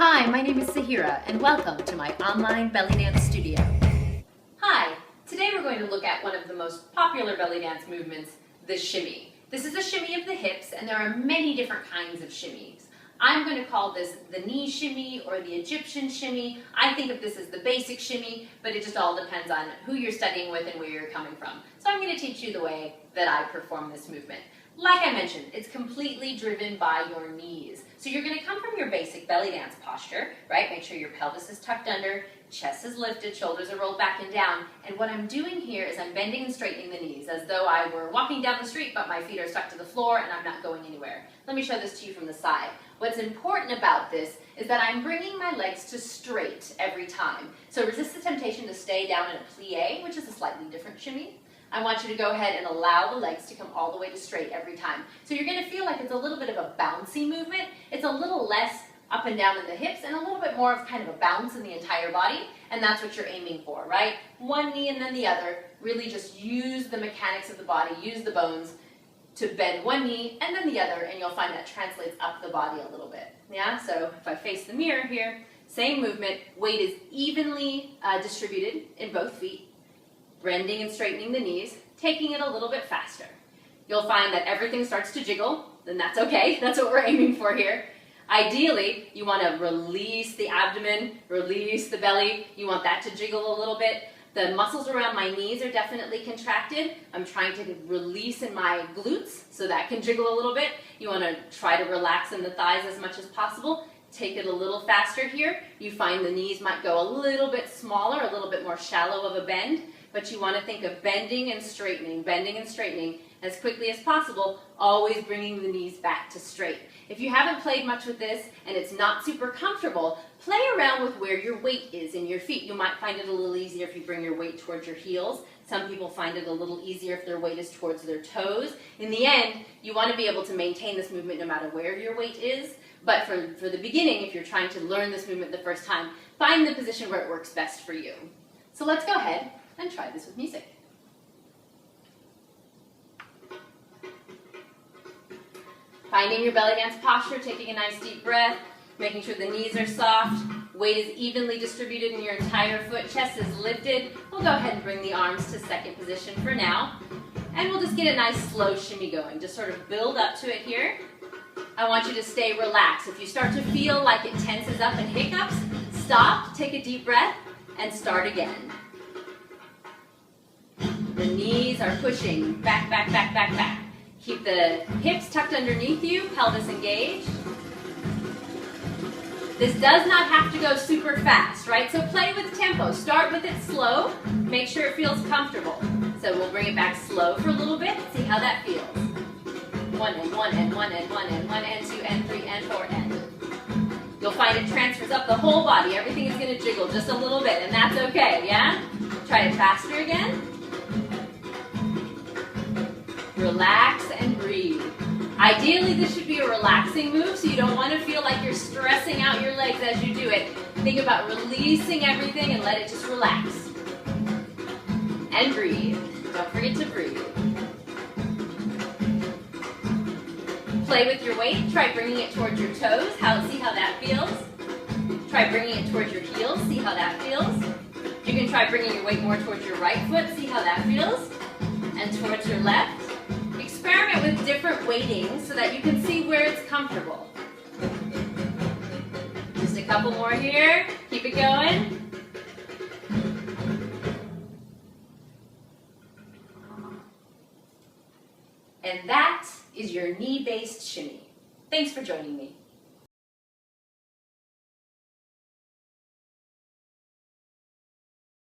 Hi, my name is Sahira, and welcome to my online belly dance studio. Hi, today we're going to look at one of the most popular belly dance movements, the shimmy. This is a shimmy of the hips, and there are many different kinds of shimmies. I'm going to call this the knee shimmy or the Egyptian shimmy. I think of this as the basic shimmy, but it just all depends on who you're studying with and where you're coming from. So I'm going to teach you the way that I perform this movement. Like I mentioned, it's completely driven by your knees. So you're going to come from your basic belly dance posture, right? Make sure your pelvis is tucked under, chest is lifted, shoulders are rolled back and down. And what I'm doing here is I'm bending and straightening the knees as though I were walking down the street, but my feet are stuck to the floor and I'm not going anywhere. Let me show this to you from the side. What's important about this is that I'm bringing my legs to straight every time. So resist the temptation to stay down in a plie, which is a slightly different shimmy. I want you to go ahead and allow the legs to come all the way to straight every time. So you're going to feel like it's a little bit of a bouncy movement. It's a little less up and down in the hips and a little bit more of kind of a bounce in the entire body, and that's what you're aiming for, right? One knee and then the other. Really just use the mechanics of the body, use the bones to bend one knee and then the other, and you'll find that translates up the body a little bit. Yeah, so if I face the mirror here, same movement, weight is evenly distributed in both feet. Bending and straightening the knees, taking it a little bit faster. You'll find that everything starts to jiggle, then that's okay. That's what we're aiming for here. Ideally, you want to release the abdomen, release the belly. You want that to jiggle a little bit. The muscles around my knees are definitely contracted. I'm trying to release in my glutes, so that can jiggle a little bit. You want to try to relax in the thighs as much as possible. Take it a little faster here. You find the knees might go a little bit smaller, a little bit more shallow of a bend. But you want to think of bending and straightening as quickly as possible, always bringing the knees back to straight. If you haven't played much with this and it's not super comfortable, play around with where your weight is in your feet. You might find it a little easier if you bring your weight towards your heels. Some people find it a little easier if their weight is towards their toes. In the end, you want to be able to maintain this movement no matter where your weight is. But for the beginning, if you're trying to learn this movement the first time, find the position where it works best for you. So let's go ahead and try this with music. Finding your belly dance posture, taking a nice deep breath, making sure the knees are soft, weight is evenly distributed in your entire foot, chest is lifted. We'll go ahead and bring the arms to second position for now. And we'll just get a nice slow shimmy going. Just sort of build up to it here. I want you to stay relaxed. If you start to feel like it tenses up and hiccups, stop, take a deep breath, and start again. The knees are pushing back, back, back, back, back. Keep the hips tucked underneath you, pelvis engaged. This does not have to go super fast, right? So play with tempo. Start with it slow. Make sure it feels comfortable. So we'll bring it back slow for a little bit. See how that feels. One and one and one and one and one and two and three and four and. You'll find it transfers up the whole body. Everything is going to jiggle just a little bit, and that's okay, yeah? Try it faster again. Relax and breathe. Ideally, this should be a relaxing move, so you don't want to feel like you're stressing out your legs as you do it. Think about releasing everything and let it just relax. And breathe. Don't forget to breathe. Play with your weight. Try bringing it towards your toes. See how that feels. Try bringing it towards your heels. See how that feels. You can try bringing your weight more towards your right foot. See how that feels. And towards your left. Experiment with different weightings so that you can see where it's comfortable. Just a couple more here. Keep it going. And that is your knee-based shimmy. Thanks for joining me.